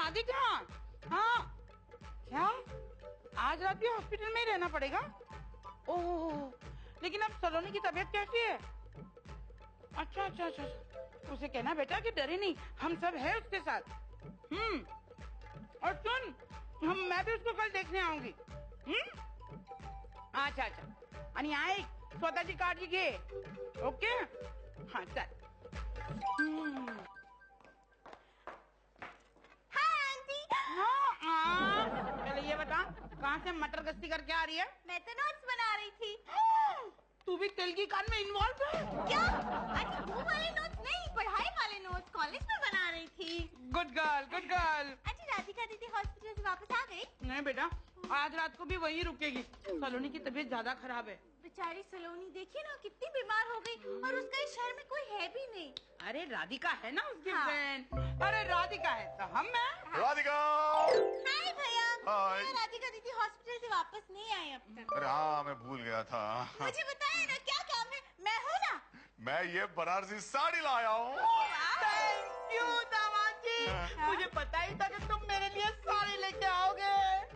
राधिका। हाँ क्या आज रात भी हॉस्पिटल में ही रहना पड़ेगा? ओह, लेकिन अब सलोनी की तबीयत कैसी है? अच्छा अच्छा अच्छा, उसे कहना बेटा कि डरे नहीं, हम सब है उसके साथ। और सुन, मैं भी उसको कल देखने आऊंगी। अच्छा अच्छा, आणि ऐक, स्वतःची काळजी घे, ओके? हाँ चल। पहले ये बता, कहाँ से मटर गश्ती करके आ रही है? मैं तो नोट्स बना रही थी। तू भी तेल की कान में इन्वॉल्व है? क्या? आज वो वाले नोट्स नहीं, पढ़ाई वाले नोट्स कॉलेज में बना रही थी। Good girl, good girl. अच्छा, राधिका दीदी हॉस्पिटल से वापस आ गई? नहीं बेटा, आज रात को भी वहीं रुकेगी। सलोनी की तबीयत ज्यादा खराब है। बेचारी सलोनी, देखिए ना कितनी बीमार हो गई, और उसका इस शहर में कोई है भी नहीं। अरे राधिका है ना उसकी फ्रेंड। अरे राधिका है तो हम हैं। राधिका। हाय भैया। हाय। राधिका दीदी हॉस्पिटल से वापस नहीं आई अब तक। अरे हाँ, मैं भूल गया था। मुझे बताइए ना क्या काम है, मैं हूँ ना। मैं ये बनारसी साड़ी लाया हूँ। थैंक यू दामाद जी, मुझे पता ही था कि तुम मेरे लिए साड़ी लेके आओगे।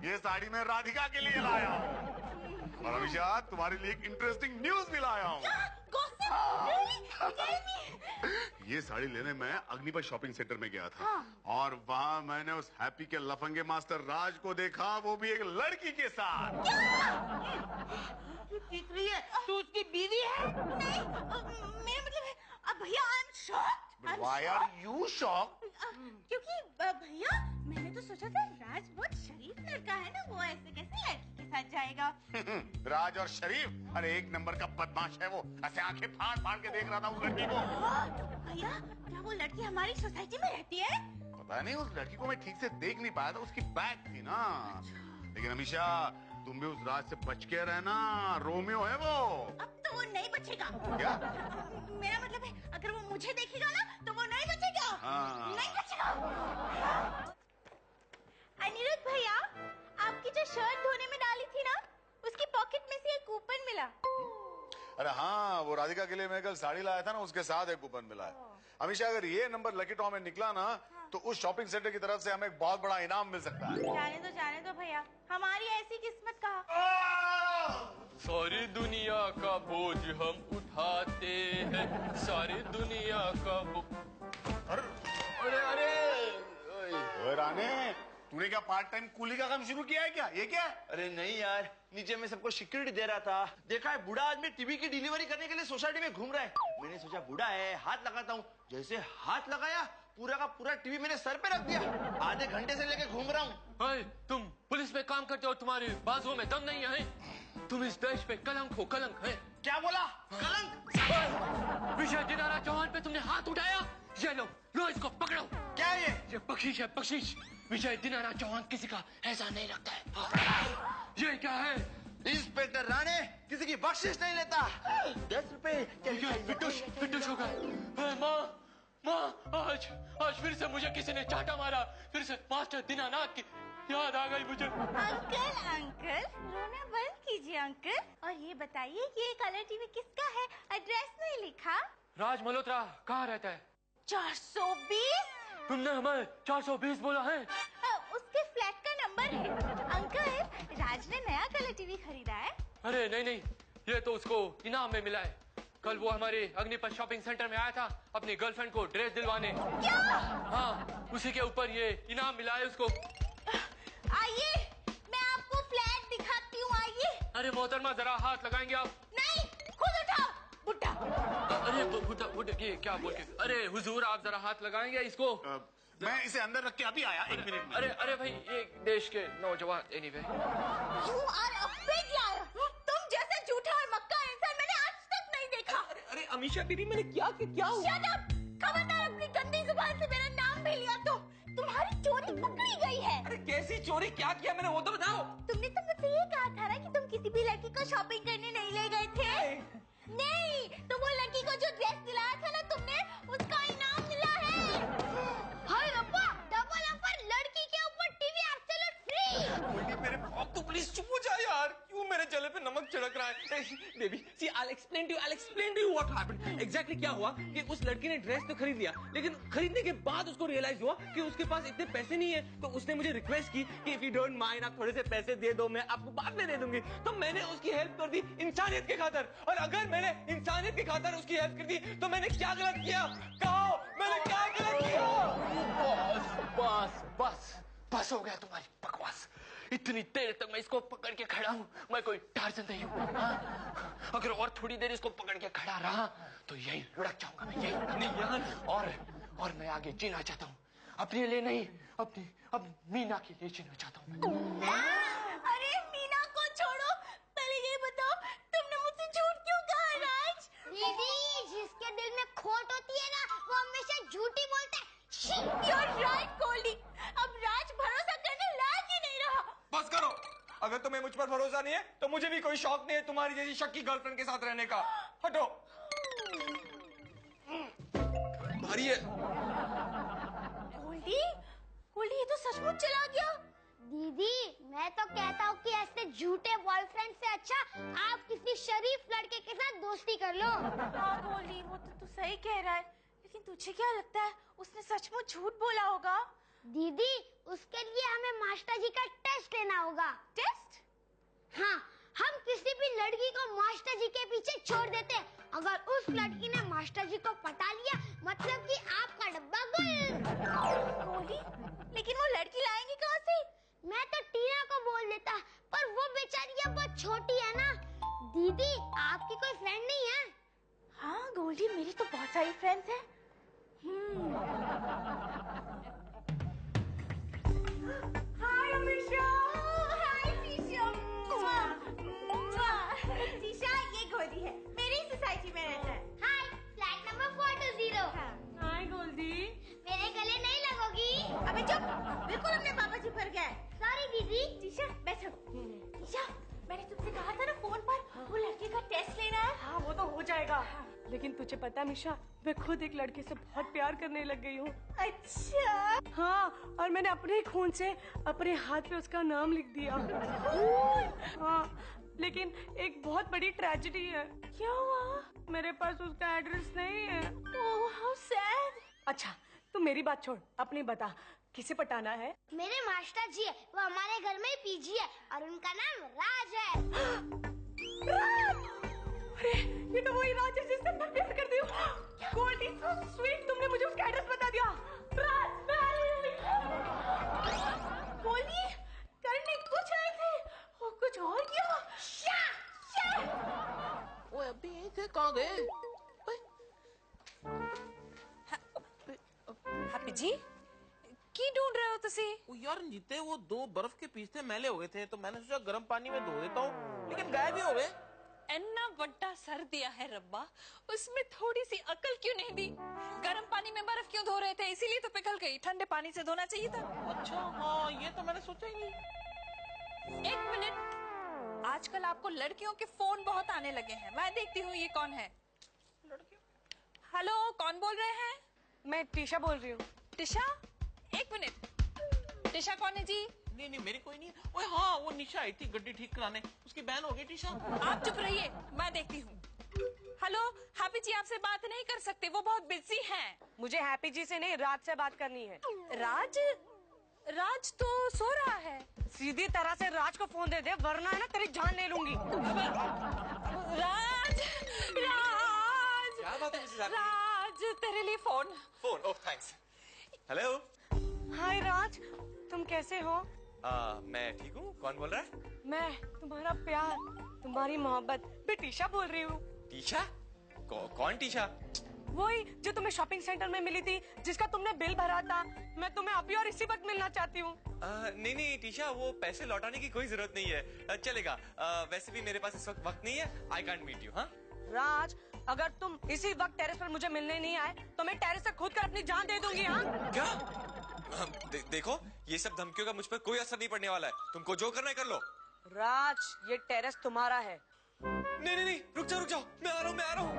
ये साड़ी मैं राधिका के लिए लाया हूँ, और अमीषा तुम्हारे लिए एक इंटरेस्टिंग न्यूज भी लाया हूँ। ये साड़ी लेने मैं अग्निपथ शॉपिंग सेंटर में गया था, और वहाँ मैंने उस हैप्पी के लफंगे मास्टर राज को देखा, वो भी एक लड़की के साथ। तू सीख रही है? तू उसकी बीवी है? नहीं, मेरा मतलब है भैया, I am shocked. Why are you shocked? क्योंकि भैया, मैंने तो सोचा था राज बहुत शरीफ लड़का है ना, वो ऐसे कैसे लड़की के साथ जाएगा? राज और शरीफ, अरे एक नंबर का बदमाश है वो। ऐसे आंखें फाड़ फाड़ के देख रहा था उस लड़की को। भैया, क्या वो लड़की हमारी सोसाइटी में रहती है? पता नहीं, उस लड़की को मैं ठीक से देख नहीं पाया था, उसकी बैग थी ना। लेकिन अमीषा, तुम भी उस राज से बच के रहना, रोमियो है वो। अब तो वो नहीं बचेगा। क्या? मेरा मतलब है, अगर वो मुझे देखेगा ना तो वो नहीं बचेगा। नहीं बचेगा। अनिरुद्ध भैया, आपकी जो शर्ट धोने में डाली थी ना, उसकी पॉकेट में से एक कूपन मिला। अरे हाँ, वो राधिका के लिए मैं कल साड़ी लाया था ना, उसके साथ एक कूपन मिला है। अमीषा, अगर ये नंबर लकी ड्रॉ में निकला ना, तो उस शॉपिंग सेंटर की तरफ से हमें एक बहुत बड़ा इनाम मिल सकता है। जाने दो भैया, हमारी ऐसी किस्मत का। सारी दुनिया का बोझ हम उठाते हैं, सारी दुनिया का अरे अरे राने, तूने क्या पार्ट टाइम कूली का काम शुरू किया है क्या? ये क्या है? अरे नहीं यार, नीचे मैं सबको सिक्योरिटी दे रहा था। देखा है बूढ़ा आदमी टीवी की डिलीवरी करने के लिए सोसाइटी में घूम रहा है। मैंने सोचा बूढ़ा है, हाथ लगाता हूँ। जैसे हाथ लगाया, पूरा का पूरा टीवी मैंने सर पे रख दिया। आधे घंटे से लेके घूम रहा हूँ। तुम पुलिस में काम करते हो, तुम्हारी बाजुओं में दम नहीं है? तुम इस देश पे कलंक हो, कलंक है। क्या बोला? कलंक? विजय दिनारा चौहान पे तुमने हाथ उठाया? ये लो इसको पकड़ो। क्या है ये बख्शीश है, बख्शीश। विजय दिनारा चौहान किसी का ऐसा नहीं रखता है। ये क्या है? इंस्पेक्टर राणे किसी की बख्शिश नहीं लेता। 10 रुपए। फिटूश होगा। माँ, आज फिर से मुझे किसी ने चाटा मारा। फिर से मास्टर दीनानाथ की याद आ गई मुझे। अंकल, रोना बंद कीजिए अंकल। और ये बताइए कि ये कलर टीवी किसका है? एड्रेस नहीं लिखा। राज मल्होत्रा कहाँ रहता है? 420। तुमने हमें 420 बोला है? उसके फ्लैट का नंबर है। अंकल, राज ने नया कलर टीवी खरीदा है। अरे नहीं, ये तो उसको इनाम में मिला है। कल वो हमारे अग्निपथ शॉपिंग सेंटर में आया था अपनी गर्लफ्रेंड को ड्रेस दिलवाने। क्या? हाँ, उसी के ऊपर ये इनाम मिला है उसको। आइए, मैं आपको फ्लैट दिखाती हूँ, आइए। अरे मोहतरमा, जरा हाथ लगाएंगे आप? नहीं, खुद उठाओ बुड्ढा। अरे बुड्ढा ये क्या बोल के? अरे हुजूर, आप जरा हाथ लगाएंगे इसको? मैं इसे अंदर रख के अभी आया, 1 मिनट में। अरे भाई, ये देश के नौजवान anyway. You are a big liar। तुम जैसे झूठा और मक्का इंसान मैंने आज तक नहीं देखा। अरे अमीषा बीबी, मैंने क्या हुआ? Shut up! खबरदार अपनी गंदी जुबान से मेरा नाम भी लिया तो तुम्हारी चोरी पकड़ी गई है। अरे कैसी चोरी? क्या किया मैंने, वो तो बताओ। तुमने तो मुझसे ये कहा था ना कि तुम किसी भी लड़की को शॉपिंग करने नहीं ले गए थे। नहीं, तो वो लड़की को जो ड्रेस दिलाया था ना तुमने, उसका इनाम मिला है। हाय रब्बा, डबल ऑफर, लड़की के ऊपर टीवी एब्सोल्यूट फ्री। मेरे बाप, तू प्लीज चुप हो जा यार। क्यों मेरे जले पे नमक चढ़ा लुढ़क रहा है। Baby see I'll explain to you what happened। Exactly क्या हुआ कि उस लड़की ने ड्रेस तो खरीद लिया, लेकिन खरीदने के बाद उसको रियलाइज हुआ कि उसके पास इतने पैसे नहीं है, तो उसने मुझे रिक्वेस्ट की कि इफ यू डोंट माइंड आप थोड़े से पैसे दे दो, मैं आपको बाद में दे दूंगी। तो मैंने उसकी हेल्प कर दी इंसानियत के खातर, और अगर मैंने इंसानियत के खातर उसकी हेल्प कर दी तो मैंने क्या गलत किया? कहो मैंने क्या गलत किया? बस बस बस बस हो गया तुम्हारी बकवास। इतनी देर तक मैं इसको पकड़ के खड़ा हूँ, मैं कोई टार्ज़न नहीं हूँ। हाँ? अगर और थोड़ी देर इसको पकड़ के खड़ा रहा तो यही लुढ़क जाऊंगा मैं, यही नहीं यार। और मैं आगे जीना चाहता हूँ, अपने लिए नहीं, अब मीना के लिए जीना चाहता हूँ। अरे मीना को छोड़ो, पहले ये बताओ तुमने मुझसे झूठ क्यों कहा राज? दीदी, जिसके दिल में खोट होती है ना, वो हमेशा झूठी बोलता है। You're right, Kohli. अब राज भरोसा करने लायक ही नहीं रहा। बस करो, अगर तुम्हें मुझ पर भरोसा नहीं है तो मुझे भी कोई शौक नहीं है तुम्हारी जैसी शक्की गर्लफ्रेंड के साथ रहने का। हटो। भारी है। कोहली ये तो सचमुच चला गया। दीदी, मैं तो कहता हूँ कि ऐसे झूठे बॉयफ्रेंड से अच्छा आप किसी शरीफ लड़के के साथ दोस्ती कर लो। हाँ कोहली, वो तो तू सही कह रहा है, लेकिन तुझे क्या लगता है उसने सचमुच झूठ बोला होगा? दीदी, उसके लिए हमें मास्टर जी का टेस्ट लेना होगा। टेस्ट? हाँ, हम किसी भी लड़की को मास्टर जी के पीछे छोड़ देते, अगर उस लड़की ने मास्टर जी को पटा लिया मतलब कि आपका डब्बा गुल। कोहली, लेकिन वो लड़की लाएंगे कहाँ से? मैं तो टीना को बोल देता, पर वो बेचारी अब बहुत छोटी है ना। दीदी, आपकी कोई फ्रेंड नहीं है? हाँ गोल्डी, मेरी तो बहुत सारी फ्रेंड्स हैं। हाय अमीशा। हाय शीशा। शीशा, ये गोल्डी है, मेरी सोसाइटी में रहता है। हाय, फ्लैट नंबर 420। हाय गोल्डी। मेरे गले नहीं लगोगी? अबे चुप, बिल्कुल अपने पापा जी पर गए। सॉरी दीदी। शीशा बैठो। शीशा, मैंने तुमसे कहा था ना फोन पर वो लड़के का टेस्ट लेना है। हाँ, वो तो हो जाएगा। लेकिन तुझे पता है मिशा, मैं खुद एक लड़के से बहुत प्यार करने लग गई हूँ। अच्छा? हाँ, और मैंने अपने ही खून से अपने हाथ पे उसका नाम लिख दिया। हाँ, लेकिन एक बहुत बड़ी ट्रेजेडी है। क्या हुआ? मेरे पास उसका एड्रेस नहीं है। Oh how sad. अच्छा, तू मेरी बात छोड़, अपनी बता, किसे पटाना है? मेरे मास्टर जी है, वो हमारे घर में पीजी है और उनका नाम राज है। राज! अरे, ये तो वही राज है जिससे मैं प्यार करती हूँ। गोल्डी, so sweet, तुमने मुझे उसका एड्रेस बता दिया। राज, मैं आ रही हूँ। बोलिए, करने कुछ आए थे और कुछ और किया। ओए अभी यहीं थे, कहाँ गए? हैप्पी जी की ढूंढ रहे हो तुसी? वो यार नीते, वो 2 बर्फ के पीस थे, मैले हो गए थे, तो मैंने सोचा गर्म पानी में धो देता हूँ, लेकिन गायब ही हो गए। इतना बड़ा सर दिया है रब्बा, उसमें थोड़ी सी अकल क्यों नहीं दी? गर्म पानी में बर्फ क्यों धो रहे थे? इसीलिए तो पिघल गई, ठंडे पानी से धोना चाहिए था। अच्छा हाँ, ये तो मैंने सोचा ही नहीं। एक मिनट, आजकल आपको लड़कियों के फोन बहुत आने लगे हैं, मैं देखती हूँ ये कौन है। हेलो, कौन बोल रहे हैं? मैं टीशा बोल रही हूँ। टिशा, एक मिनट, टिशा कौन है जी? नहीं मेरी कोई नहीं है। ओए हाँ, वो निशा आई थी गड्डी ठीक कराने, उसकी बहन हो गई टीशा। आप चुप रहिए, मैं देखती हूँ। हेलो, हैप्पी जी आपसे बात नहीं कर सकते, वो बहुत बिजी हैं। मुझे हैप्पी जी से नहीं, राज से बात करनी है। राज तो सो रहा है। सीधी तरह से राज को फोन दे दे, वरना है ना तेरी जान ले लूंगी। राज, क्या बात है मिसेस हैप्पी? राज, तेरे लिए फोन। ओह थैंक्स। हेलो। हाय राज, तुम कैसे हो? मैं ठीक हूँ, कौन बोल रहा है? मैं तुम्हारा प्यार, तुम्हारी मोहब्बत, मैं टीशा बोल रही हूँ। टीशा? कौन टीशा? वही जो तुम्हें शॉपिंग सेंटर में मिली थी, जिसका तुमने बिल भरा था। मैं तुम्हें अभी और इसी वक्त मिलना चाहती हूँ। नहीं टीशा, वो पैसे लौटाने की कोई जरूरत नहीं है, चलेगा। वैसे भी मेरे पास इस वक्त नहीं है, आई कांट मीट यू। हाँ राज, अगर तुम इसी वक्त टेरेस पर मुझे मिलने नहीं आए तो मैं टेरेस से कूद कर अपनी जान दे दूंगी। हाँ क्या? देखो, ये सब धमकियों का मुझ पर कोई असर नहीं पड़ने वाला है, तुमको जो करना है कर लो। राज, ये टेरेस तुम्हारा है। नहीं, रुक जाओ, मैं आ रहा हूँ।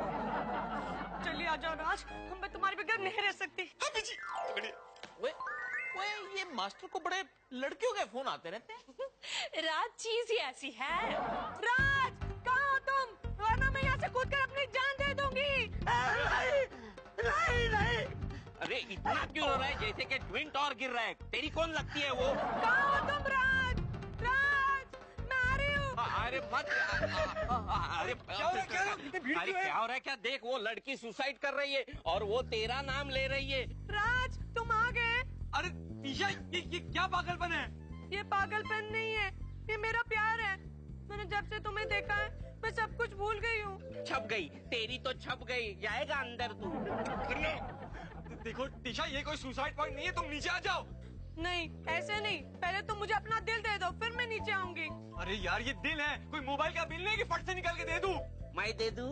चलिए आ जाओ राज, मैं तुम्हारे बगैर नहीं रह सकती। हैप्पी जी, पकड़िए। ओए ये मास्टर को बड़े लड़कियों के फोन आते रहते हैं। राज चीज ही ऐसी है। राज, कहाँ जान दे दूंगी। नहीं नहीं। अरे इतना क्यों रो रहा है जैसे कि ट्विन टावर गिर रहा है? तेरी कौन लगती है वो? कहाँ हो तुम राज? राज, मैं आ रही हूँ। अरे मत। अरे क्या हो रहा है? क्या देख, वो लड़की सुसाइड कर रही है और वो तेरा नाम ले रही है। राज, तुम आ गए? अरे ईशा, ये क्या पागलपन है? ये पागलपन नहीं है, ये मेरा प्यार है। मैंने जब से तुम्हें देखा है मैं सब कुछ भूल गई हूँ। छप गई तेरी तो छप गई, जाएगा अंदर तू। देखो टीशा, ये कोई सुसाइड पॉइंट नहीं है, तुम नीचे आ जाओ। नहीं, ऐसे नहीं, पहले तुम मुझे अपना दिल दे दो, फिर मैं नीचे आऊंगी। अरे यार, ये दिल है, कोई मोबाइल का बिल नहीं कि फट से निकाल के दे दूं। मैं दे दूं?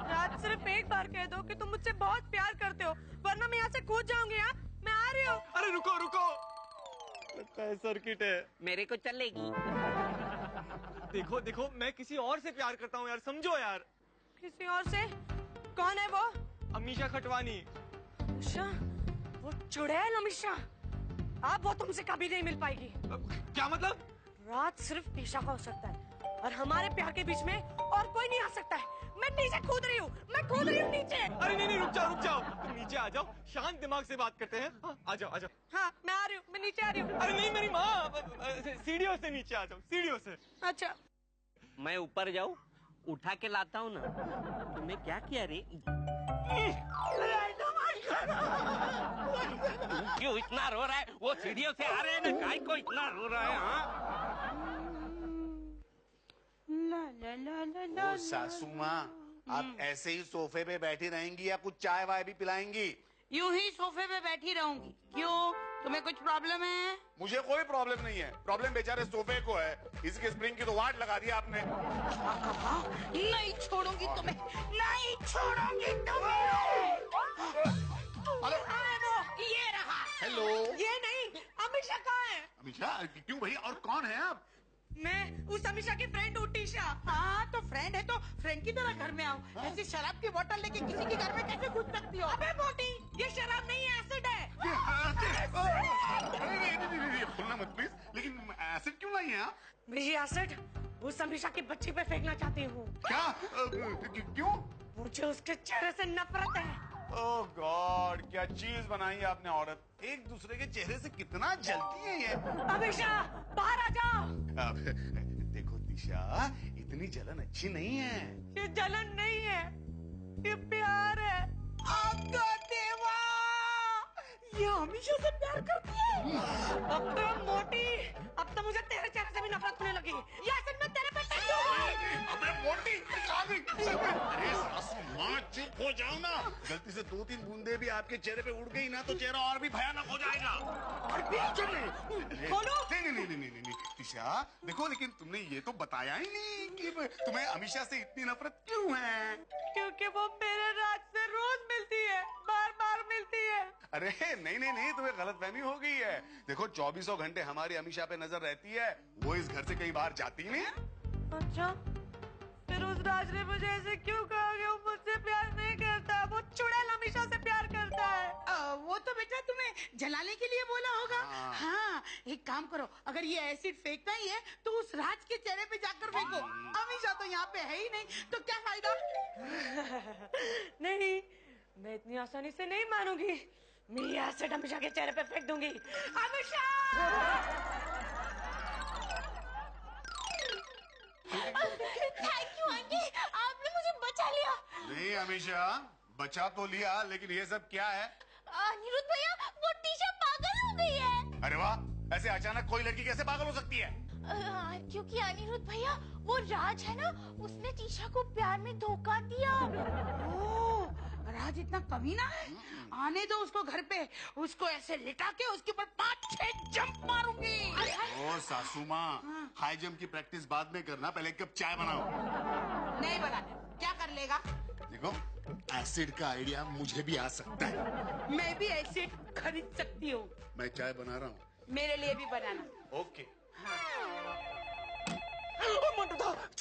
राज, सिर्फ एक बार कह दो कि तुम मुझसे बहुत प्यार करते हो, वरना मैं यहाँ से कूद जाऊंगी। हाँ, मैं आ रही हूँ। अरे रुको रुको, लगता है सर्किट है। मेरे को चलेगी। देखो देखो, मैं किसी और से प्यार करता हूँ यार, समझो यार। किसी और से? कौन है वो? अमीशा खटवानी। अमीशा? वो चुड़ैल अमीशा? अब वो तुमसे कभी नहीं मिल पाएगी। क्या मतलब? राज सिर्फ टीशा का हो सकता है और हमारे प्यार के बीच में और कोई नहीं आ सकता है। मैं नीचे कूद रही हूँ, मैं कूद रही हूँ नीचे। अरे नहीं नहीं, रुक जाओ, तुम नीचे आ जाओ, शांत दिमाग से बात करते हैं। हाँ, आ जाओ आ जाओ। हाँ, मैं आ रही हूँ, मैं नीचे आ रही हूँ। अरे नहीं मेरी माँ, सीढ़ियों से नीचे आ जाओ, सीढ़ियों से। अच्छा, मैं ऊपर जाऊं, उठा के लाता हूँ ना। तुमने क्या किया रे? क्यों इतना रो रहा है? वो सीढ़ियों से आ रहे हैं ना, काय को इतना रो रहा है? हाँ, ओ सासू माँ, आप ऐसे ही सोफे पे बैठी रहेंगी या कुछ चाय वाय भी पिलाएंगी? यूं ही सोफे पे बैठी रहूंगी। क्यों, तुम्हें कुछ प्रॉब्लम है? मुझे कोई प्रॉब्लम नहीं है, प्रॉब्लम बेचारे सोफे को है। इसके स्प्रिंग की तो वाट लगा दिया आपने। नहीं छोड़ूंगी तुम्हें, नहीं छोड़ूंगी तुम्हें। हेलो, ये रहा। हेलो। ये नहीं, अमीशा कहाँ है? अमीशा, क्यों भाई, और कौन है आप? मैं उस अमीशा की फ्रेंड हूँ, टीशा। हाँ, तो फ्रेंड है तो फ्रेंड की तरह घर में आओ। ऐसी शराब की बोतल लेके किसी के घर में कैसे घुस सकती हो? अबे मोटी, ये शराब नहीं है, एसिड है। नहीं, खुलना मत प्लीज, लेकिन एसिड क्यों नहीं है आप? मैं ये एसिड उस अमीशा की बच्ची पे फेंकना चाहती हूँ। क्या? क्यों? मुझे उसके चेहरे से नफरत है। ओह गॉड, क्या चीज बनाई है आपने औरत। एक दूसरे के चेहरे से कितना जलती है ये। अमीशा, बाहर आ जाओ। अब देखो दिशा, इतनी जलन अच्छी नहीं है। ये जलन नहीं है, ये प्यार है। आपका देवा, ये हमेशा से प्यार करती है। अब तो मोटी, अब तो मुझे तेरे चेहरे से भी नफरत होने लगी। ये एसिड मैं तेरे पे फेंक दूंगी। अबे मोटी, अरे सासू माँ, चुप हो जाओ ना। गलती से 2-3 बूंदे भी आपके चेहरे पे उड़ गई ना तो चेहरा और भी भयानक हो जाएगा। और खोलो। नहीं दिशा, देखो, लेकिन तुमने ये तो बताया ही नहीं कि तुम्हें अमीशा से इतनी नफरत क्यों है? क्योंकि वो मेरे राज से रोज मिलती है, बार मिलती है। अरे नहीं, तुम्हें गलतफहमी हो गई है। देखो, 24 घंटे हमारी अमीशा पे नजर रहती है, वो इस घर से कहीं बाहर जाती नहीं है। अच्छा, फिर उस राज ने मुझे ऐसे क्यों कहा कि वो मुझसे प्यार नहीं करता? वो चुड़ैल हमेशा से प्यार करता है। वो तो बेटा तुम्हें जलाने के लिए बोला होगा। हाँ, एक काम करो, अगर ये एसिड फेंकता ही है तो उस राज के चेहरे पे जाकर फेंको। हमेशा तो यहाँ पे है ही नहीं, तो क्या फायदा? नहीं, मैं इतनी आसानी से नहीं मानूंगी। मैं ये एसिड हमेशा के चेहरे पे फेंक दूंगी। हमेशा! थैंक यू आंटी, आपने मुझे बचा लिया। नहीं अमीशा, बचा तो लिया, लेकिन ये सब क्या है? अनिरुद्ध भैया, वो टीशा पागल हो गई है। अरे वाह, ऐसे अचानक कोई लड़की कैसे पागल हो सकती है? क्योंकि अनिरुद्ध भैया, वो राज है ना, उसने टीशा को प्यार में धोखा दिया। ओह, राज इतना कमीना है। आने दो उसको घर पे, उसको ऐसे लिटा के उसके ऊपर 5-6 जंप मारूंगी। ओ सासू माँ, हाई जंप की प्रैक्टिस बाद में करना, पहले एक कप चाय बनाओ। नहीं बनाने, क्या कर लेगा? देखो, एसिड का आइडिया मुझे भी आ सकता है। मैं भी एसिड खरीद सकती हूँ। मैं चाय बना रहा हूँ। मेरे लिए भी बनाना। ओके।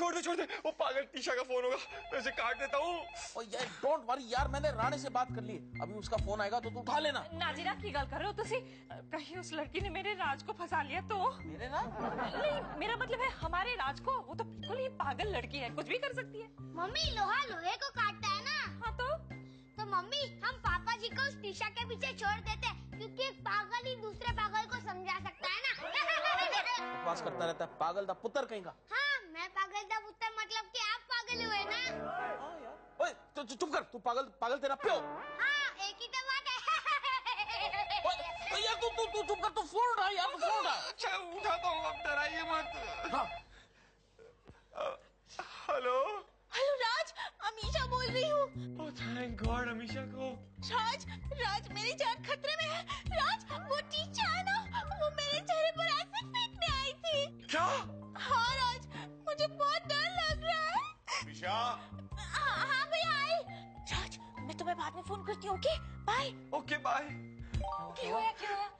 छोड़ दे, वो पागल टीशा का फोन होगा, मैं उसे काट देता हूँ। और यार डोंट वरी यार, मैंने राणे से बात कर ली, अभी उसका फोन आएगा तो तू उठा लेना। नाजीरा की गल कर रहे हो तुसी? कहीं उस लड़की ने मेरे राज को फंसा लिया तो? मेरे ना नहीं, मेरा मतलब है हमारे राज को। वो तो बिल्कुल ही पागल लड़की है, कुछ भी कर सकती है। मम्मी लोहा लोहे को काटता है ना। हाँ तो मम्मी हम पापा जी को उस टीशा के पीछे छोड़ देते हैं, क्योंकि एक पागल ही दूसरे पागल को समझा सकता है ना। बकवास करता रहता है, पागल दा पुत्र कहीं का। हाँ, मैं पागल दा पुत्र मतलब कि आप पागल हुए ना। ओए चुप कर, तू पागल तेरा प्यो। हाँ, एक ही तो बात है। ओए यार तू चुप कर, तू फोन उठा यार, तू फोन उठा। अच्छा उठाता हूँ, अब डराइए मत। हाँ। हेलो राज, अमीशा बोल रही हूँ। ओह थैंक गॉड, अमीशा को। राज मेरी जान खतरे में है। राज, वो टीचर है ना, वो मेरे चेहरे पर एसिड फेंकने आई थी। क्या? हाँ राज, मुझे बहुत डर लग रहा है। अमीशा, हाँ भैया आए। राज, मैं तुम्हें बाद में फोन करती हूँ, ओके बाय। Okay bye. क्या हुआ?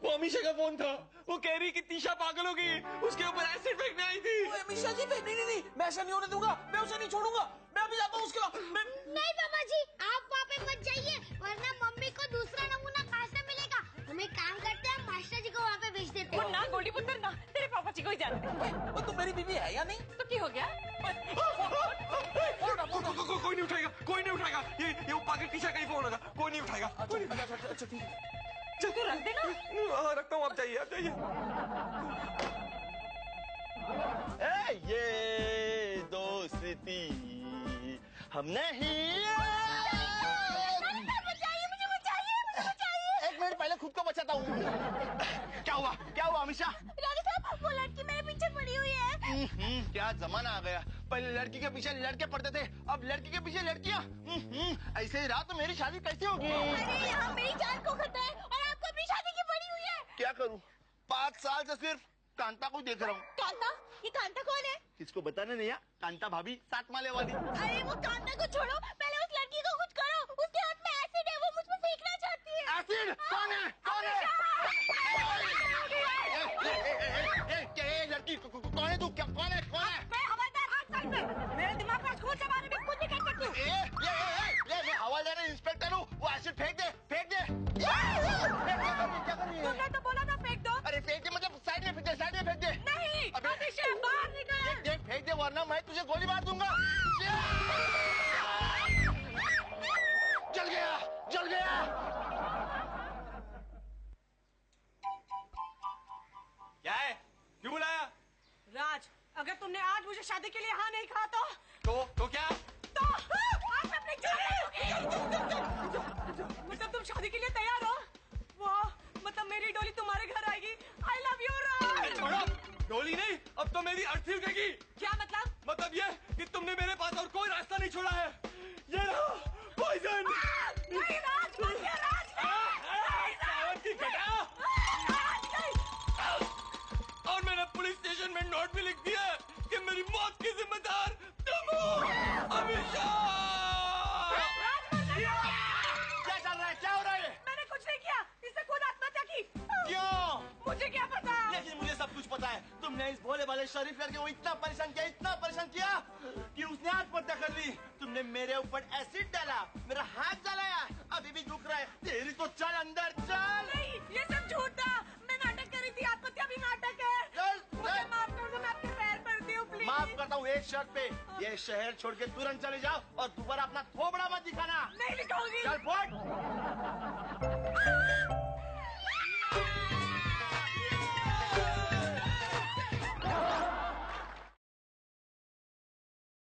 वो अमीशा का फोन था, वो कह रही कि तीशा पागल हो गई, उसके ऊपर एसिड फेंकने आई थी। ओए अमीशा जी, नहीं, मैं ऐसा नहीं होने दूंगा, मैं उसे नहीं छोड़ूंगा, मैं अभी जाता हूँ उसके बाद। नहीं पापा जी, आप वहाँ पे मत जाइए, वरना मम्मी को दूसरा नमूना कहाँ से मिलेगा। हम एक काम करते हैं, मास्टर जी को वहाँ पे भेज देते हैं। ना गोल्डी पुत्र ना, तेरे पापा जी को ही जाने दे। तू मेरी बीवी है या नहीं? तो क्या हो गया? कोई नहीं उठाएगा, ये वो पागल टीशा का ही फोन होगा, कोई नहीं उठाएगा। अच्छा ठीक है, तू रख देना। हाँ रखता हूँ, आप जाइए। ये दोस्ती हम नहीं। एक मिनट पहले खुद को बचाता हूँ। क्या हुआ अमीशा? राजा साहब, वो लड़की मेरे पीछे पड़ी हुई है। क्या जमाना आ गया, पहले लड़की के पीछे लड़के पड़ते थे, अब लड़की के पीछे लड़कियाँ। ऐसे ही रहा तो मेरी शादी कैसे होगी? अरे यहाँ मेरी जान को खतरा है और आपको अपनी शादी की पड़ी हुई है। क्या करूँ, 5 साल से सिर्फ कांता को देख रहा हूँ। कांता? ये कांता कौन है? किसको बताना नहीं है, कांता भाभी 7 माले वाली। अरे वो कांता को छोड़ो, पहले उस लड़की को कुछ करो। उसके हाथ में एसिड है, वो मुझ पे फेंकना चाहती है। एसिड? कौन है? लड़की कौन है तू? क्या कौन है? मैं हवलदार, हाथ सर पे। मेरे दिमाग में खून जमाने में कुछ नहीं कर सकती हूँ। मैं हवलदार इंस्पेक्टर हूँ, वो एसिड फेंक दे। क्या कर रही है? तुमने तो बोला था फेंक दो। अरे फेंक दे मतलब साइड में फेंक दे। नहीं, अभिषेक बाहर निकल। देख फेंक दे वरना मैं तुझे गोली मार दूंगा। जल गया। क्या है, क्यों बुलाया? राज, अगर तुमने आज मुझे शादी के लिए हाँ नहीं कहा तो क्या? तो आज मैं अपनी मतलब तुम शादी के लिए तैयार हो? वाह, मतलब मेरी डोली तुम्हारे घर आएगी। आई लव यू राज। छोड़ो, डोली नहीं, अब तो मेरी अर्थी उठेगी। क्या मतलब? मतलब ये कि तुमने मेरे पास और कोई रास्ता नहीं छोड़ा है। ये रहा पॉइजन। नहीं राज, मत ये राज। सावन की घटा। और मैंने पुलिस स्टेशन में नोट भी लिख दिया कि मेरी मौत की जिम्मेदार तुम हो, अमीशा। क्या चल रहा है, क्या हो रहा है? मैंने कुछ नहीं किया, इसने खुद आत्महत्या की। क्यों? मुझे क्या पता? लेकिन मुझे सब कुछ पता है। तुमने इस भोले भाले शरीफ लड़के को इतना परेशान किया कि उसने आत्महत्या कर ली। तुमने मेरे ऊपर एसिड डाला, मेरा हाथ जलाया, अभी भी दुख रहा है। तेरी तो चल अंदर चल। नहीं, ये सब झूठ था। मैं नाटक कर रही थी, आत्महत्या भी नाटक है। मुझे माफ कर दो, मैं आपके पैर पड़ती हूँ प्लीज। माफ करता हूँ एक शर्त पे, ये शहर छोड़ के तुरंत चले जाओ और दोबारा अपना थोबड़ा मत दिखाना। नहीं दिखाऊंगी। चल फुट।